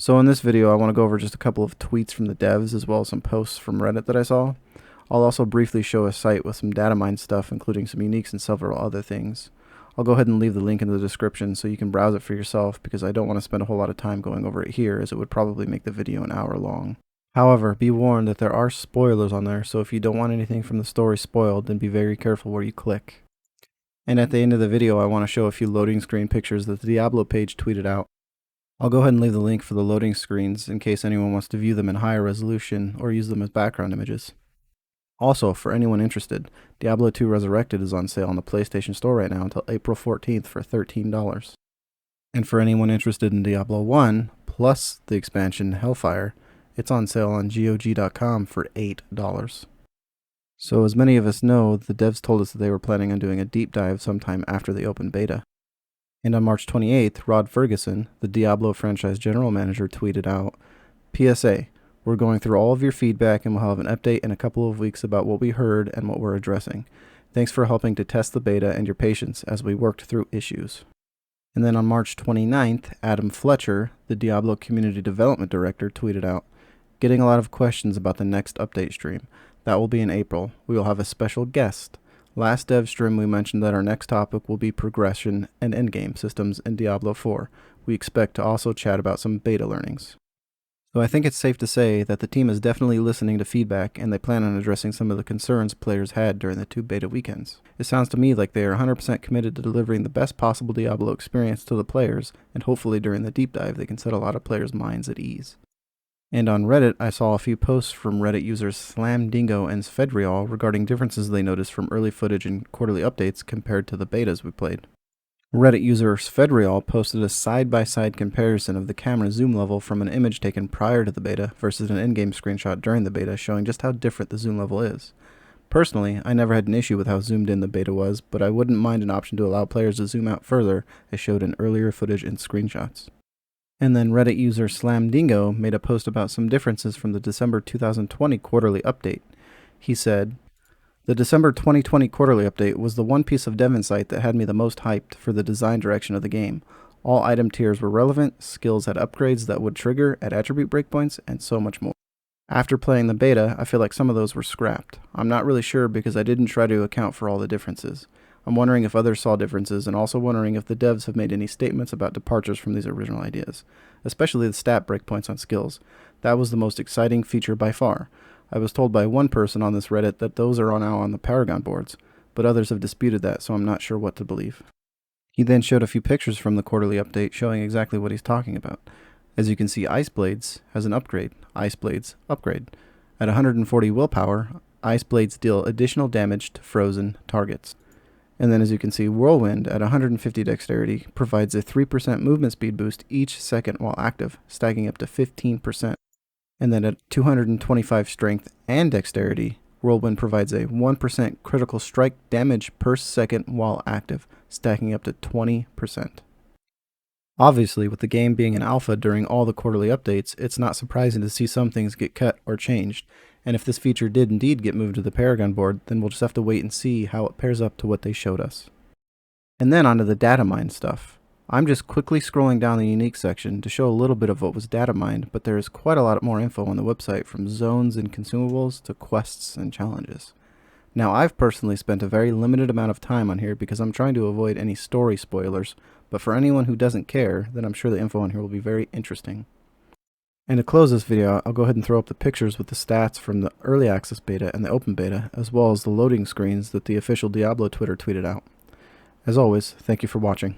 So in this video, I want to go over just a couple of tweets from the devs as well as some posts from Reddit that I saw. I'll also briefly show a site with some data mine stuff, including some uniques and several other things. I'll go ahead and leave the link in the description so you can browse it for yourself, because I don't want to spend a whole lot of time going over it here, as it would probably make the video an hour long. However, be warned that there are spoilers on there, so if you don't want anything from the story spoiled, then be very careful where you click. And at the end of the video, I want to show a few loading screen pictures that the Diablo page tweeted out. I'll go ahead and leave the link for the loading screens in case anyone wants to view them in higher resolution or use them as background images. Also, for anyone interested, Diablo 2 Resurrected is on sale on the PlayStation Store right now until April 14th for $13. And for anyone interested in Diablo 1, plus the expansion Hellfire, it's on sale on GOG.com for $8. So as many of us know, the devs told us that they were planning on doing a deep dive sometime after the open beta. And on March 28th, Rod Ferguson, the Diablo franchise general manager, tweeted out, PSA, we're going through all of your feedback and we'll have an update in a couple of weeks about what we heard and what we're addressing. Thanks for helping to test the beta and your patience as we worked through issues. And then on March 29th, Adam Fletcher, the Diablo community development director, tweeted out, getting a lot of questions about the next update stream. That will be in April. We will have a special guest. Last dev stream we mentioned that our next topic will be progression and endgame systems in Diablo 4. We expect to also chat about some beta learnings. So I think it's safe to say that the team is definitely listening to feedback and they plan on addressing some of the concerns players had during the 2 beta weekends. It sounds to me like they are 100% committed to delivering the best possible Diablo experience to the players, and hopefully during the deep dive they can set a lot of players' minds at ease. And on Reddit, I saw a few posts from Reddit users Slamdingo and Svedrial regarding differences they noticed from early footage and quarterly updates compared to the betas we played. Reddit user Svedrial posted a side-by-side comparison of the camera zoom level from an image taken prior to the beta versus an in-game screenshot during the beta, showing just how different the zoom level is. Personally, I never had an issue with how zoomed in the beta was, but I wouldn't mind an option to allow players to zoom out further, as showed in earlier footage and screenshots. And then Reddit user Slamdingo made a post about some differences from the December 2020 quarterly update. He said, the December 2020 quarterly update was the one piece of dev insight that had me the most hyped for the design direction of the game. All item tiers were relevant, skills had upgrades that would trigger at attribute breakpoints, and so much more. After playing the beta, I feel like some of those were scrapped. I'm not really sure because I didn't try to account for all the differences. I'm wondering if others saw differences, and also wondering if the devs have made any statements about departures from these original ideas, especially the stat breakpoints on skills. That was the most exciting feature by far. I was told by one person on this Reddit that those are now on the Paragon boards, but others have disputed that, so I'm not sure what to believe. He then showed a few pictures from the quarterly update showing exactly what he's talking about. As you can see, Ice Blades has an upgrade, Ice Blades Upgrade. At 140 willpower, Ice Blades deal additional damage to frozen targets. And then as you can see, Whirlwind at 150 dexterity provides a 3% movement speed boost each second while active, stacking up to 15%. And then at 225 strength and dexterity, Whirlwind provides a 1% critical strike damage per second while active, stacking up to 20%. Obviously, with the game being in alpha during all the quarterly updates, it's not surprising to see some things get cut or changed. And if this feature did indeed get moved to the Paragon board, then we'll just have to wait and see how it pairs up to what they showed us. And then onto the data mine stuff. I'm just quickly scrolling down the unique section to show a little bit of what was data mined, but there is quite a lot more info on the website, from zones and consumables to quests and challenges. Now, I've personally spent a very limited amount of time on here because I'm trying to avoid any story spoilers, but for anyone who doesn't care, then I'm sure the info on here will be very interesting. And to close this video, I'll go ahead and throw up the pictures with the stats from the early access beta and the open beta, as well as the loading screens that the official Diablo Twitter tweeted out. As always, thank you for watching.